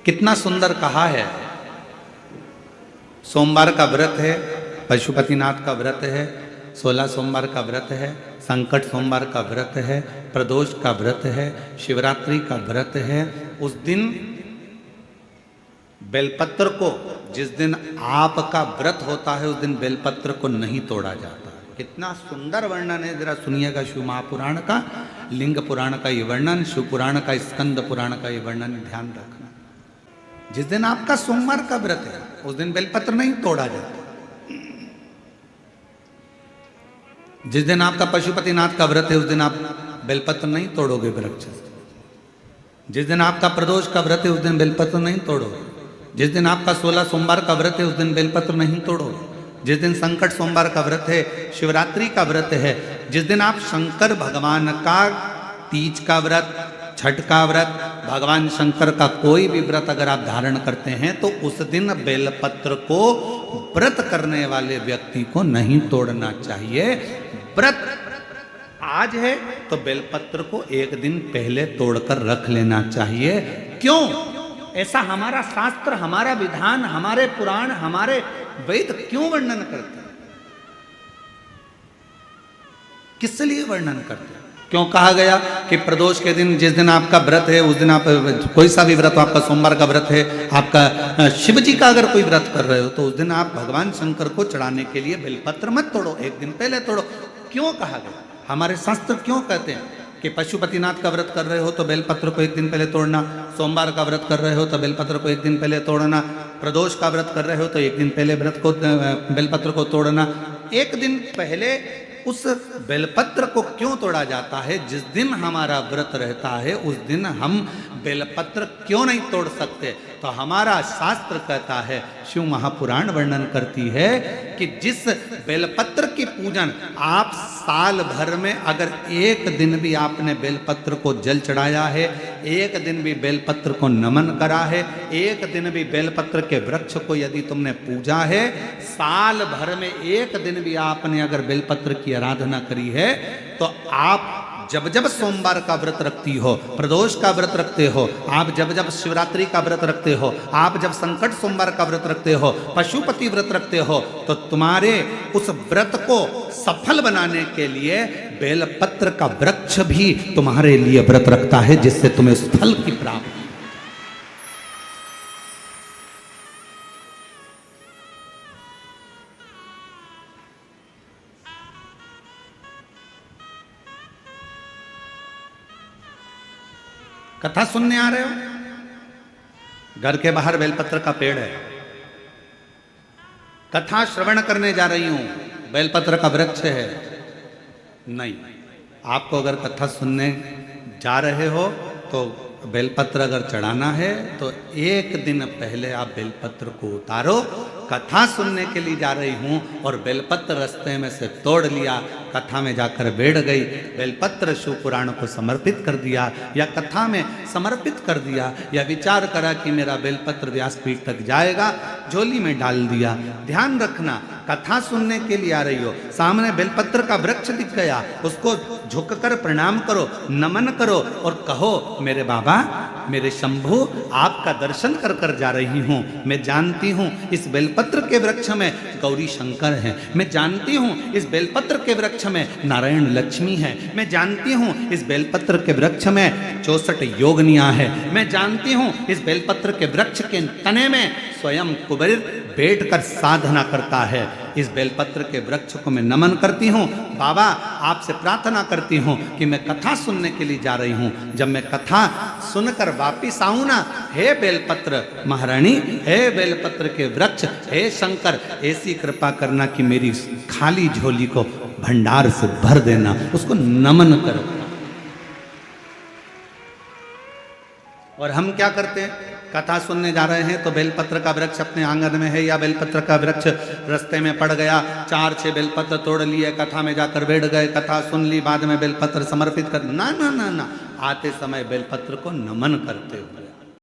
कितना सुंदर कहा है। सोमवार का व्रत है, पशुपतिनाथ का व्रत है, 16 सोमवार का व्रत है, संकट सोमवार का व्रत है, प्रदोष का व्रत है, शिवरात्रि का व्रत है। उस दिन बेलपत्र को, जिस दिन आपका व्रत होता है उस दिन बेलपत्र को नहीं तोड़ा जाता। कितना सुंदर वर्णन है, जरा सुनिएगा। शिव महापुराण का, लिंग पुराण का ये वर्णन, शिव पुराण का, स्कंद पुराण का ये वर्णन ध्यान रखना। जिस दिन आपका सोमवार का व्रत है उस दिन बेलपत्र नहीं तोड़ा जाता। जिस दिन आपका पशुपतिनाथ का व्रत है उस दिन आप बेलपत्र नहीं तोड़ोगे वृक्ष से। जिस दिन आपका प्रदोष का व्रत है उस दिन बेलपत्र नहीं तोड़ोगे। जिस दिन आपका 16 सोमवार का व्रत है उस दिन बेलपत्र नहीं तोड़ोगे। जिस दिन संकट सोमवार का व्रत है, शिवरात्रि का व्रत है, जिस दिन आप शंकर भगवान का तीज का व्रत, छठ का व्रत, भगवान शंकर का कोई भी व्रत अगर आप धारण करते हैं तो उस दिन बेलपत्र को व्रत करने वाले व्यक्ति को नहीं तोड़ना चाहिए। व्रत आज है तो बेलपत्र को एक दिन पहले तोड़कर रख लेना चाहिए। क्यों? ऐसा हमारा शास्त्र, हमारा विधान, हमारे पुराण, हमारे वेद क्यों वर्णन करते हैं? किस लिए वर्णन करते हैं? क्यों कहा गया कि प्रदोष के दिन, जिस दिन आपका व्रत है उस दिन आप कोई सा भी व्रत हो, आपका सोमवार का व्रत है, आपका शिव जी का अगर कोई व्रत कर रहे हो तो उस दिन आप भगवान शंकर को चढ़ाने के लिए बेलपत्र मत तोड़ो, एक दिन पहले तोड़ो। क्यों कहा गया? हमारे शास्त्र क्यों कहते हैं कि पशुपतिनाथ का व्रत कर रहे हो तो बेलपत्र को एक दिन पहले तोड़ना, सोमवार का व्रत कर रहे हो तो बेलपत्र को एक दिन पहले तोड़ना, प्रदोष का व्रत कर रहे हो तो एक दिन पहले बेलपत्र को तोड़ना। एक दिन पहले उस बेलपत्र को क्यों तोड़ा जाता है? जिस दिन हमारा व्रत रहता है उस दिन हम बेलपत्र क्यों नहीं तोड़ सकते? तो हमारा शास्त्र कहता है, शिव महापुराण वर्णन करती है कि जिस बेलपत्र की पूजन आप साल भर में अगर एक दिन भी आपने बेलपत्र को जल चढ़ाया है, एक दिन भी बेलपत्र को नमन करा है, एक दिन भी बेलपत्र के वृक्ष को यदि तुमने पूजा है, साल भर में एक दिन भी आपने अगर बेलपत्र की आराधना करी है, तो आप जब जब सोमवार का व्रत रखती हो, प्रदोष का व्रत रखते हो, आप जब जब शिवरात्रि का व्रत रखते हो, आप जब संकट सोमवार का व्रत रखते हो, पशुपति व्रत रखते हो, तो तुम्हारे उस व्रत को सफल बनाने के लिए बेलपत्र का वृक्ष भी तुम्हारे लिए व्रत रखता है, जिससे तुम्हें उस फल की प्राप्ति। कथा सुनने आ रहे हो? घर के बाहर बेलपत्र का पेड़ है, कथा श्रवण करने जा रही हूं, बेलपत्र का वृक्ष है। नहीं, आपको अगर कथा सुनने जा रहे हो तो बेलपत्र अगर चढ़ाना है तो एक दिन पहले आप बेलपत्र को उतारो। कथा सुनने के लिए जा रही हूं और बेलपत्र रास्ते में से तोड़ लिया, कथा में जाकर बैठ गई, बेलपत्र शिव पुराण को समर्पित कर दिया या कथा में समर्पित कर दिया, या विचार करा कि मेरा बेलपत्र व्यासपीठ तक जाएगा, झोली में डाल दिया। ध्यान रखना, कथा सुनने के लिए आ रही हो, सामने बेलपत्र का वृक्ष दिख गया, उसको झुककर प्रणाम करो, नमन करो और कहो, मेरे बाबा, मेरे शंभु, आपका दर्शन कर कर जा रही हूँ। मैं जानती हूँ इस बेलपत्र के वृक्ष में गौरी शंकर हैं, मैं जानती हूँ इस बेलपत्र के वृक्ष में नारायण लक्ष्मी है, मैं जानती हूँ इस बेलपत्र के वृक्ष में 64 योगनियाँ हैं, मैं जानती हूँ इस बेलपत्र के वृक्ष के तने में स्वयं कुबेर बैठकर साधना करता है। इस बेलपत्र के वृक्ष को मैं नमन करती हूँ। बाबा, आपसे प्रार्थना करती हूँ कि मैं कथा सुनने के लिए जा रही हूँ, जब मैं कथा सुनकर वापिस आऊँ ना, हे बेलपत्र महारानी, हे बेलपत्र के वृक्ष, हे शंकर, ऐसी कृपा करना कि मेरी खाली झोली को भंडार से भर देना, उसको नमन करो। और हम क्या करते हैं? कथा सुनने जा रहे हैं तो बेलपत्र का वृक्ष अपने आंगन में है या बेलपत्र का वृक्ष रास्ते में पड़ गया, 4-6 बेलपत्र तोड़ लिए, कथा में जाकर बैठ गए, कथा सुन ली, बाद में बेलपत्र समर्पित कर, ना ना ना ना, आते समय बेलपत्र को नमन करते हुए